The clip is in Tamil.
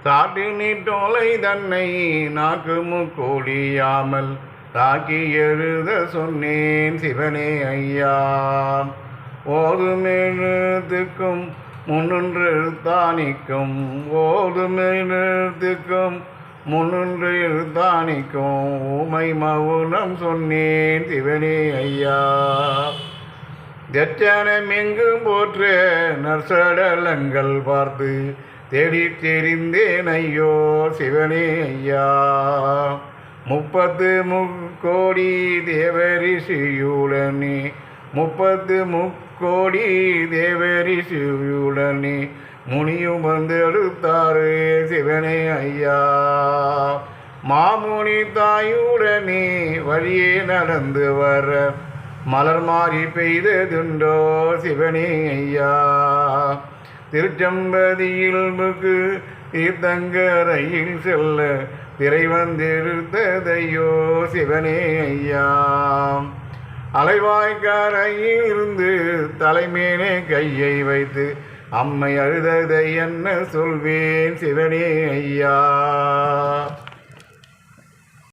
சாட்டி நீட்டோலை தன்னை நாக்கு முக்கோடியாமல் தாக்கி எழுத சொன்னேன் சிவனே ஐயா. ஓதும் எழுத்துக்கும் முன்னொன்று எழுத்தானிக்கும், ஓதும் எழுத்துக்கும் முன்னொன்று எழுத்தானிக்கும், ஊமை மௌனம் சொன்னேன் சிவனே ஐயா. தட்சணம் எங்கும் போற்ற நற்சடலங்கள் பார்த்து தேடி தெரிந்தேன் ஐயோ சிவனே ஐயா. 30 முக்கோடி தேவரிஷியுடனே, 30 முக்கோடி தேவரிஷியுடனே முனியும் வந்து எடுத்தாரு சிவனே ஐயா. மாமுனி தாயுடனே வழியே நடந்து வர மலர் மாறி பெய்ததுண்டோ சிவனே ஐயா. திருச்சம்பதியில் முக்கு தீர்த்தங்கரையில் செல்ல திரை வந்திருந்ததையோ சிவனே ஐயா. அலைவாய்க்காரையில் இருந்து தலைமேனே கையை வைத்து அம்மை அழுததை என்ன சொல்வேன் சிவனே ஐயா.